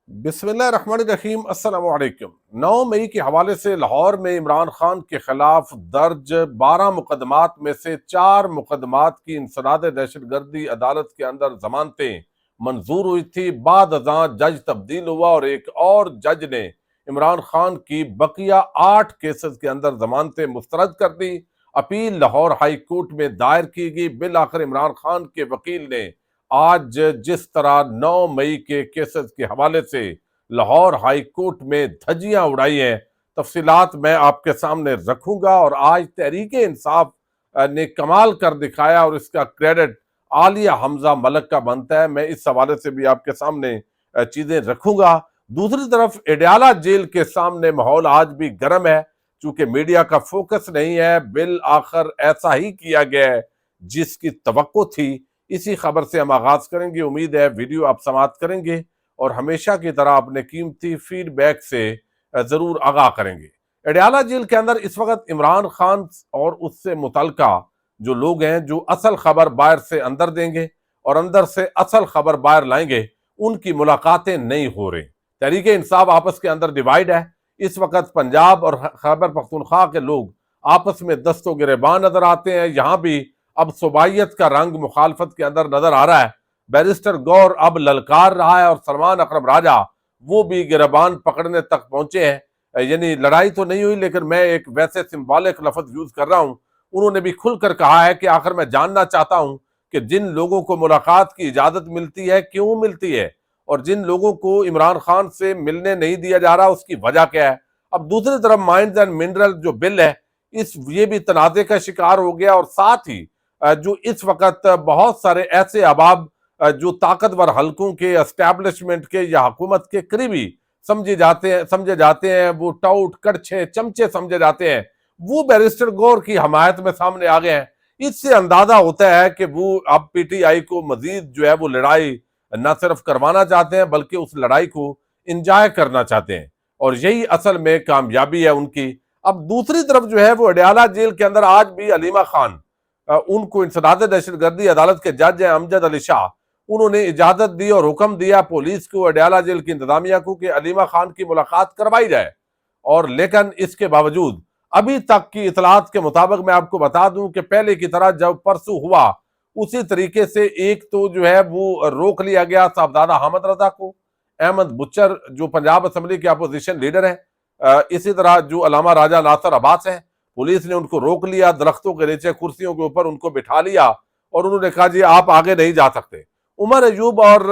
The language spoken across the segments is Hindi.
बिस्मिल्लाहिर्रहमानिर्रहीम। अस्सलाम वालेकुम। 9 मई के हवाले से लाहौर में इमरान खान के खिलाफ दर्ज 12 मुकदमात में से 4 मुकदमात की इंसदाद दहशतगर्दी अदालत के अंदर जमानतें मंजूर हुई थी। बाद अज़ां जज तब्दील हुआ और एक और जज ने इमरान खान की बकिया 8 केसेस के अंदर जमानतें मुस्तरद कर दी। अपील लाहौर हाई कोर्ट में दायर की गई। बिल आखिर इमरान खान के वकील ने आज जिस तरह 9 मई के केसेस के हवाले से लाहौर हाई कोर्ट में धज्जियां उड़ाई हैं, तफसीलात मैं आपके सामने रखूंगा। और आज तहरीक इंसाफ ने कमाल कर दिखाया और इसका क्रेडिट आलिया हमजा मलक का बनता है। मैं इस हवाले से भी आपके सामने चीजें रखूंगा। दूसरी तरफ एडियाला जेल के सामने माहौल आज भी गर्म है, चूंकि मीडिया का फोकस नहीं है। बिल आखिर ऐसा ही किया गया है जिसकी तवक्को थी। इसी खबर से हम आगाज करेंगे। उम्मीद है वीडियो आप समाप्त करेंगे और हमेशा की तरह अपने कीमती फीडबैक से जरूर आगाह करेंगे। अडयाला जेल के अंदर इस वक्त इमरान खान और उससे मुतल्लिका जो लोग हैं, जो असल खबर बाहर से अंदर देंगे और अंदर से असल खबर बाहर लाएंगे, उनकी मुलाकातें नहीं हो रही। तहरीक इंसाफ आपस के अंदर डिवाइड है। इस वक्त पंजाब और खैबर पख्तूनख्वा के लोग आपस में दस्तों गिरेबान नजर आते हैं। यहां भी अब सुबाइयत का रंग मुखालफत के अंदर नजर आ रहा है। बैरिस्टर गौर अब ललकार रहा है और सलमान अकरम राजा वो भी गिरबान पकड़ने तक पहुंचे हैं। यानी लड़ाई तो नहीं हुई, लेकिन मैं एक वैसे सिंबॉलिक लफ्ज यूज कर रहा हूं। उन्होंने भी खुलकर कहा है कि आखिर मैं जानना चाहता हूं कि जिन लोगों को मुलाकात की इजाजत मिलती है क्यों मिलती है, और जिन लोगों को इमरान खान से मिलने नहीं दिया जा रहा उसकी वजह क्या है। अब दूसरी तरफ माइंस एंड मिनरल जो बिल है, ये भी तनाजे का शिकार हो गया। और साथ ही जो इस वक्त बहुत सारे ऐसे अहबाब जो ताकतवर हलकों के, एस्टैब्लिशमेंट के या हुकूमत के करीबी समझे जाते हैं, वो टाउट कड़छे चमचे समझे जाते हैं, वो बैरिस्टर गौर की हमायत में सामने आ गए हैं। इससे अंदाजा होता है कि वो अब पीटीआई को मजीद जो है वो लड़ाई न सिर्फ करवाना चाहते हैं, बल्कि उस लड़ाई को इंजॉय करना चाहते हैं, और यही असल में कामयाबी है उनकी। अब दूसरी तरफ जो है वो अडयाला जेल के अंदर आज भी अलीमा खान, उनको इंसदाद दहशतगर्दी अदालत के जज हैं अमजद अली शाह, उन्होंने इजाजत दी और हुक्म दिया पुलिस को, अडयाला जेल की इंतजामिया को, कि अलीमा खान की मुलाकात करवाई जाए। और लेकिन इसके बावजूद अभी तक की इतलात के मुताबिक मैं आपको बता दूं कि पहले की तरह जब परसों हुआ उसी तरीके से एक तो जो है वो रोक लिया गया साहबजादा हामिद रजा को, अहमद बुच्चर जो पंजाब असम्बली के अपोजिशन लीडर है, इसी तरह जो अलामा राजा नासर अब्बास है, पुलिस ने उनको रोक लिया, दरख्तों के नीचे कुर्सियों के ऊपर उनको बिठा लिया और उन्होंने कहा जी आप आगे नहीं जा सकते। उमर अयूब और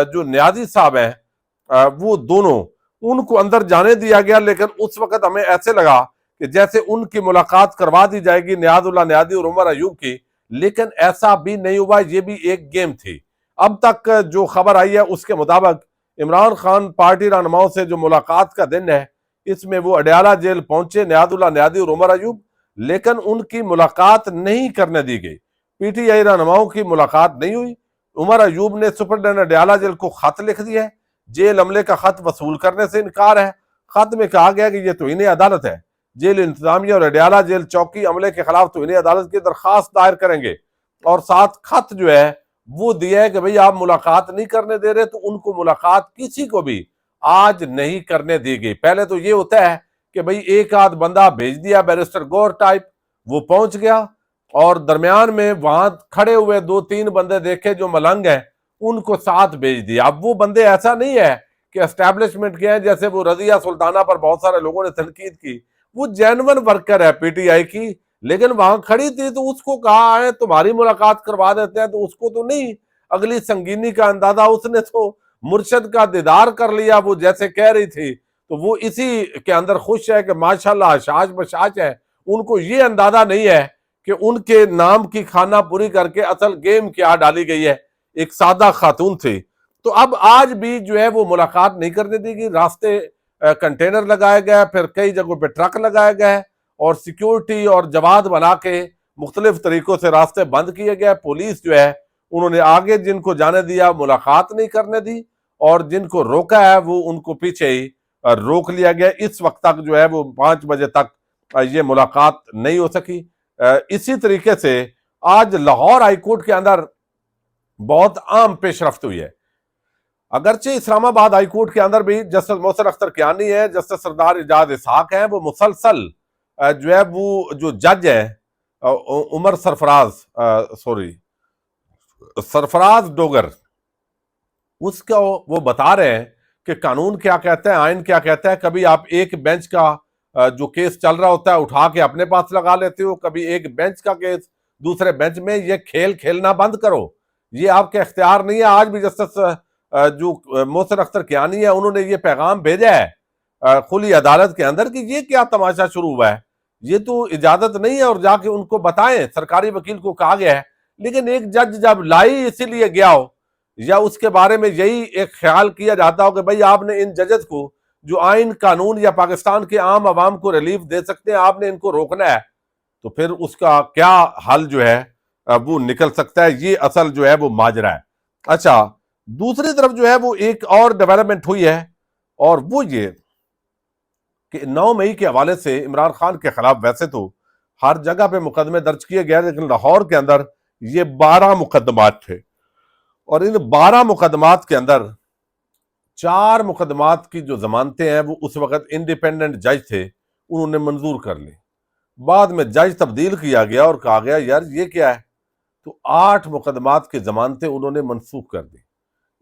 जो न्याजी साहब हैं, वो दोनों, उनको अंदर जाने दिया गया, लेकिन उस वक्त हमें ऐसे लगा कि जैसे उनकी मुलाकात करवा दी जाएगी, न्याजुल्लाह न्याजी और उमर अयूब की, लेकिन ऐसा भी नहीं हुआ। ये भी एक गेम थी। अब तक जो खबर आई है उसके मुताबिक इमरान खान पार्टी रहनुमाओं से जो मुलाकात का दिन है, इसमें वो अडयाला जेल पहुंचे, न्याजुल्लाह न्याजी और उमर अयूब, लेकिन उनकी मुलाकात नहीं करने दी गई। पीटीआई रहनुमाओं की मुलाकात नहीं हुई। उमर अयूब ने सुपरडेंट अडयाला जेल को खत लिख दिया है। जेल अमले का खत वसूल करने से इनकार है। खत में कहा गया कि यह तौहीन अदालत है। जेल इंतजामिया और अडयाला जेल चौकी अमले के खिलाफ तौहीन अदालत की दरखास्त दायर करेंगे। और साथ खत जो है वो दिया है कि भाई आप मुलाकात नहीं करने दे रहे, तो उनको मुलाकात किसी को भी आज नहीं करने दी गई। पहले तो ये होता है कि भाई एक आध बंदा भेज दिया, बैरिस्टर गौर टाइप, वो पहुंच गया और दरमियान में वहां खड़े हुए 2-3 बंदे देखे जो मलंग हैं, उनको साथ भेज दिया। अब वो बंदे ऐसा नहीं है कि एस्टैब्लिशमेंट के हैं, जैसे वो रजिया सुल्ताना पर बहुत सारे लोगों ने तनकीद की, वो जेन्युइन वर्कर है पीटीआई की, लेकिन वहां खड़ी थी तो उसको कहा है तुम्हारी मुलाकात करवा देते हैं, तो उसको तो नहीं अगली संगीनी का अंदाजा, उसने तो मुर्शद का दीदार कर लिया, वो जैसे कह रही थी, तो वो इसी के अंदर खुश है कि माशाल्लाह शाज बशाज है। उनको ये अंदाजा नहीं है कि उनके नाम की खाना पूरी करके असल गेम क्या डाली गई है। एक सादा खातून थी। तो अब आज भी जो है वो मुलाकात नहीं करने देगी। रास्ते कंटेनर लगाया गया, फिर कई जगहों पे ट्रक लगाया गया और सिक्योरिटी और जवाब बना के मुख्तलिफ तरीकों से रास्ते बंद किए गए। पुलिस जो है उन्होंने आगे जिनको जाने दिया मुलाकात नहीं करने दी, और जिनको रोका है वो उनको पीछे ही रोक लिया गया। इस वक्त तक जो है वो 5 बजे तक ये मुलाकात नहीं हो सकी। इसी तरीके से आज लाहौर हाईकोर्ट के अंदर बहुत आम पेशरफ्त हुई है। अगरचे इस्लामाबाद हाई कोर्ट के अंदर भी जस्टिस मोहसिन अख्तर कियानी है, जस्टिस सरदार इजाज इसहाक हैं, वो मुसलसल जो है वो जो जज है उमर सरफराज डोगर, उसका वो बता रहे हैं कि कानून क्या कहता है, आइन क्या कहता है। कभी आप एक बेंच का जो केस चल रहा होता है उठा के अपने पास लगा लेते हो, कभी एक बेंच का केस दूसरे बेंच में। ये खेल खेलना बंद करो, ये आपके इख्तियार नहीं है। आज भी जस्टिस जो मोहसिन अख्तर कियानी है, उन्होंने ये पैगाम भेजा है खुली अदालत के अंदर कि ये क्या तमाशा शुरू हुआ है, ये तो इजाजत नहीं है, और जाके उनको बताएं, सरकारी वकील को कहा गया है। लेकिन एक जज जब लाई इसीलिए गया हो, या उसके बारे में यही एक ख्याल किया जाता हो कि भाई आपने इन जजेस को जो आइन कानून या पाकिस्तान के आम आवाम को रिलीफ दे सकते हैं, आपने इनको रोकना है, तो फिर उसका क्या हल जो है वो निकल सकता है। ये असल जो है वो माजरा है। अच्छा, दूसरी तरफ जो है वो एक और डेवलपमेंट हुई है, और वो ये कि 9 मई के हवाले से इमरान खान के खिलाफ वैसे तो हर जगह पे मुकदमे दर्ज किए गए, लेकिन लाहौर के अंदर ये 12 मुकदमात थे, और इन 12 मुकदमात के अंदर 4 मुकदमात की जो जमानतें हैं वो उस वक्त इंडिपेंडेंट जज थे, उन्होंने मंजूर कर ली। बाद में जज तब्दील किया गया और कहा गया यार ये क्या है, तो 8 मुकदमात की जमानतें उन्होंने मनसूख कर दी।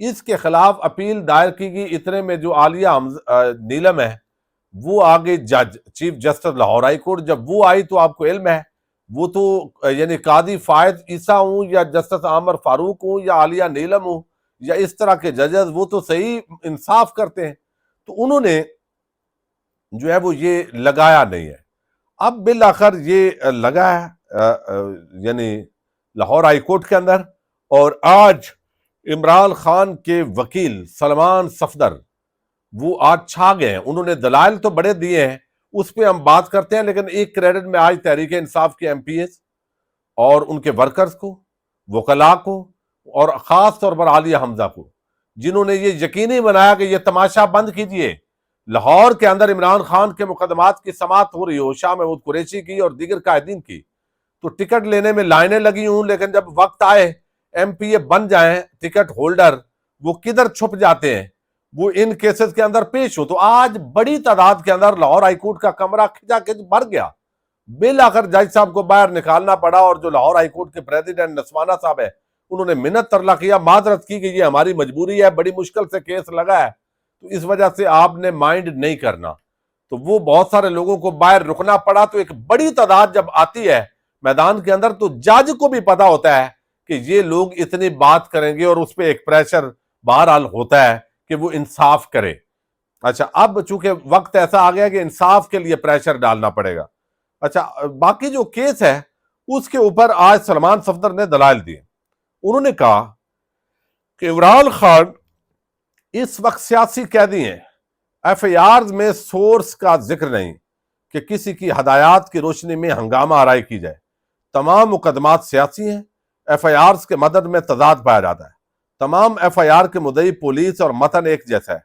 इसके खिलाफ अपील दायर की गई। इतने में जो आलिया नीलम है वो आ गई जज, chief justice Lahore high court. जब वो आई तो आपको इल्म है वो तो यानी कादी फायद ईसा हूं या जस्टिस आमर फारूक हूं या आलिया नीलम हूं या इस तरह के जजेस, वो तो सही इंसाफ करते हैं, तो उन्होंने जो है वो ये लगाया नहीं है। अब बिल आखिर ये लगा है यानी लाहौर हाई कोर्ट के अंदर, और आज इमरान खान के वकील सलमान सफदर वो आज छा गए हैं। उन्होंने दलाइल तो बड़े दिए हैं, उस पर हम बात करते हैं, लेकिन एक क्रेडिट में आज तहरीक इंसाफ के एमपीएस और उनके वर्कर्स को, वकला को, और खास तौर पर आलिया हमजा को, जिन्होंने ये यकीनी बनाया कि ये तमाशा बंद कीजिए। लाहौर के अंदर इमरान खान के मुकदमात की समाअत हो रही हो, शाह महमूद कुरैशी की और दीगर कायदीन की, तो टिकट लेने में लाइनें लगी हूं, लेकिन जब वक्त आए एमपीए बन जाए टिकट होल्डर, वो किधर छुप जाते हैं, वो इन केसेस के अंदर पेश हो। तो आज बड़ी तादाद के अंदर लाहौर हाईकोर्ट का कमरा खिंचा खिंच भर गया। बिल आखिर जज साहब को बाहर निकालना पड़ा, और जो लाहौर हाईकोर्ट के प्रेसिडेंट नसवाना साहब है, उन्होंने मिन्नत तरला किया, माजरत की कि ये हमारी मजबूरी है, बड़ी मुश्किल से केस लगा है, तो इस वजह से आपने माइंड नहीं करना। तो वो बहुत सारे लोगों को बाहर रुकना पड़ा। तो एक बड़ी तादाद जब आती है मैदान के अंदर, तो जज को भी पता होता है कि ये लोग इतनी बात करेंगे, और उस पर एक प्रेशर बहरहाल होता है कि वो इंसाफ करे। अच्छा, अब चूंकि वक्त ऐसा आ गया कि इंसाफ के लिए प्रेशर डालना पड़ेगा। अच्छा, बाकी जो केस है उसके ऊपर आज सलमान सफदर ने दलाइल दिए। उन्होंने कहा कि इमरान खान इस वक्त सियासी कैदी हैं, एफआईआर में सोर्स का जिक्र नहीं कि किसी की हदायत की रोशनी में हंगामा आराई की जाए। तमाम मुकदमात सियासी हैं, एफआईआर के मदद में तजाद पाया जाता है। तमाम एफआईआर के मुद्दई पुलिस और मतन एक जैसा है।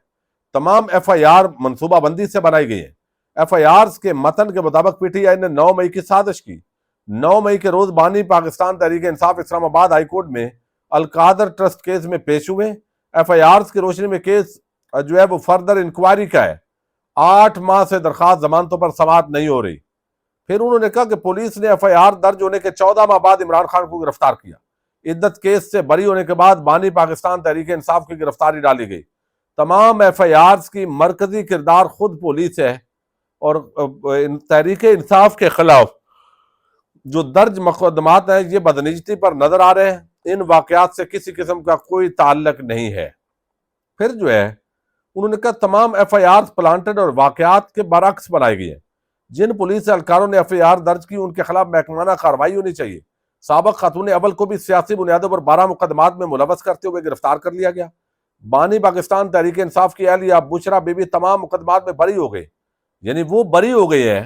तमाम एफआईआर मनसूबाबंदी से बनाई गई है। एफआईआर के मतन के मुताबिक पीटीआई ने 9 मई की साजिश की। 9 मई के रोज बानी पाकिस्तान तहरीक इंसाफ इस्लामाबाद हाईकोर्ट में अलकादर ट्रस्ट केस में पेश हुए। एफआईआर की रोशनी में केस जो है वो फर्दर इंक्वायरी का है। 8 माह से दरखास्त जमानतों पर समाअत नहीं हो रही। फिर उन्होंने कहा कि पुलिस ने एफआईआर दर्ज होने के 14 माह बाद इमरान खान को गिरफ्तार किया। इद्दत केस से बरी होने के बाद बानी पाकिस्तान तहरीक इंसाफ की गिरफ्तारी डाली गई। तमाम एफआईआर की मरकजी किरदार खुद पुलिस है, और तहरीक इंसाफ के खिलाफ जो दर्ज मुकदमात है ये बदनीजती पर नजर आ रहे हैं। इन वाकयात से किसी किस्म का कोई ताल्लुक नहीं है। फिर जो है उन्होंने कहा तमाम एफआईआर प्लांटेड और वाकयात के बरक्स बनाई गई है। जिन पुलिस एहलकारों ने एफआईआर दर्ज की उनके खिलाफ महकमाना कार्रवाई होनी चाहिए। साबक खातून अव्वल को भी सियासी बुनियादों पर 12 मुकदमात में मुलवस करते हुए गिरफ्तार कर लिया गया। बानी पाकिस्तान तहरीक इंसाफ की अहलिया बुशरा बीबी तमाम मुकदमात में बरी हो गई, यानी वो बरी हो गई है।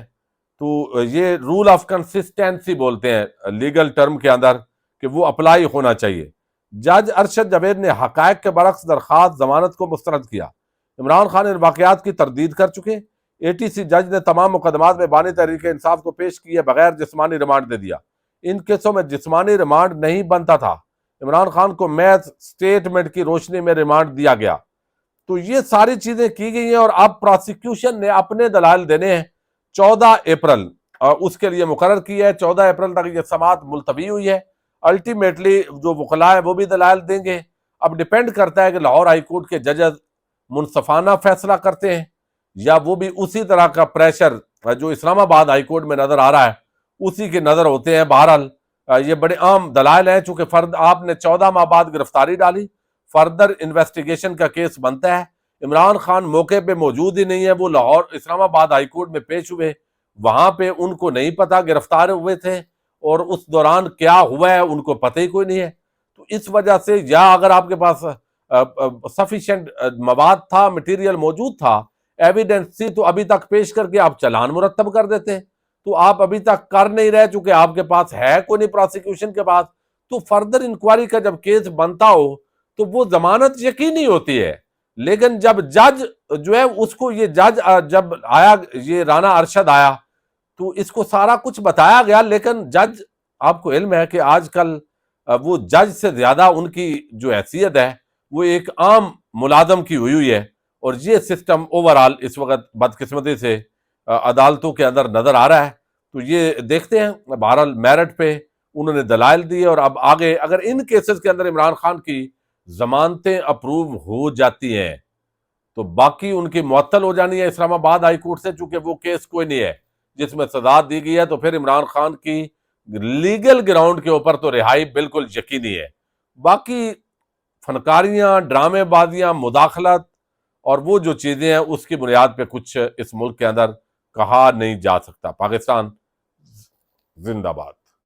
तो ये रूल ऑफ कंसिस्टेंसी बोलते हैं लीगल टर्म के अंदर कि वो अप्लाई होना चाहिए। जज अरशद जवेद ने हकायक के बरक्स दरखास्त जमानत को मुस्तरद किया। इमरान खान इन वाकयात की तरदीद कर चुके। एटीसी जज ने तमाम मुकदमात में बानी तहरीक इंसाफ को पेश किए बगैर जिस्मानी रिमांड दे दिया। इन केसों में जिस्मानी रिमांड नहीं बनता था। इमरान खान को मैथ स्टेटमेंट की रोशनी में रिमांड दिया गया। तो ये सारी चीजें की गई हैं और अब प्रोसिक्यूशन ने अपने दलाल देने हैं 14 अप्रैल, उसके लिए मुकर्रर किया है। 14 अप्रैल तक ये समाअत मुलतवी हुई है। अल्टीमेटली जो वकला है वो भी दलाल देंगे। अब डिपेंड करता है कि लाहौर हाई कोर्ट के जजेस मुनसफाना फैसला करते हैं या वो भी उसी तरह का प्रेशर जो इस्लामाबाद हाई कोर्ट में नजर आ रहा है उसी के नजर होते हैं। बहरहाल ये बड़े आम दलाल हैं, चूंकि फर्द आपने 14 माह बाद गिरफ्तारी डाली, फर्दर इन्वेस्टिगेशन का केस बनता है। इमरान खान मौके पे मौजूद ही नहीं है, वो लाहौर इस्लामाबाद हाई कोर्ट में पेश हुए, वहां पे उनको नहीं पता गिरफ्तार हुए थे और उस दौरान क्या हुआ है उनको पता ही कोई नहीं है। तो इस वजह से या अगर आपके पास सफिशिएंट मवाद था, मटेरियल मौजूद था, एविडेंस थी, तो अभी तक पेश करके आप चालान मुरत्तब कर देते। तो आप अभी तक कर नहीं रहे, चूंकि आपके पास है कोई नहीं प्रोसिक्यूशन के पास। तो फर्दर इंक्वायरी का जब केस बनता हो तो वो जमानत यकीनी होती है। लेकिन जब जज जो है उसको ये जज जब आया, ये राना अरशद आया, तो इसको सारा कुछ बताया गया, लेकिन जज, आपको इल्म है कि आजकल वो जज से ज्यादा उनकी जो हैसियत है वो एक आम मुलाजम की हुई है। और ये सिस्टम ओवरऑल इस वक्त बदकिस्मती से अदालतों के अंदर नजर आ रहा है। तो ये देखते हैं, बहरहाल मेरिट पे उन्होंने दलाइल दिए और अब आगे अगर इन केसेस के अंदर इमरान खान की जमानतें अप्रूव हो जाती हैं तो बाकी उनकी मुअत्तल हो जानी है इस्लामाबाद हाई कोर्ट से, चूंकि वो केस कोई नहीं है जिसमें सजा दी गई है। तो फिर इमरान खान की लीगल ग्राउंड के ऊपर तो रिहाई बिल्कुल यकीनी है। बाकी फनकारियां, ड्रामेबाजियां, मुदाखलत और वो जो चीजें हैं उसकी बुनियाद पे कुछ इस मुल्क के अंदर कहा नहीं जा सकता। पाकिस्तान जिंदाबाद।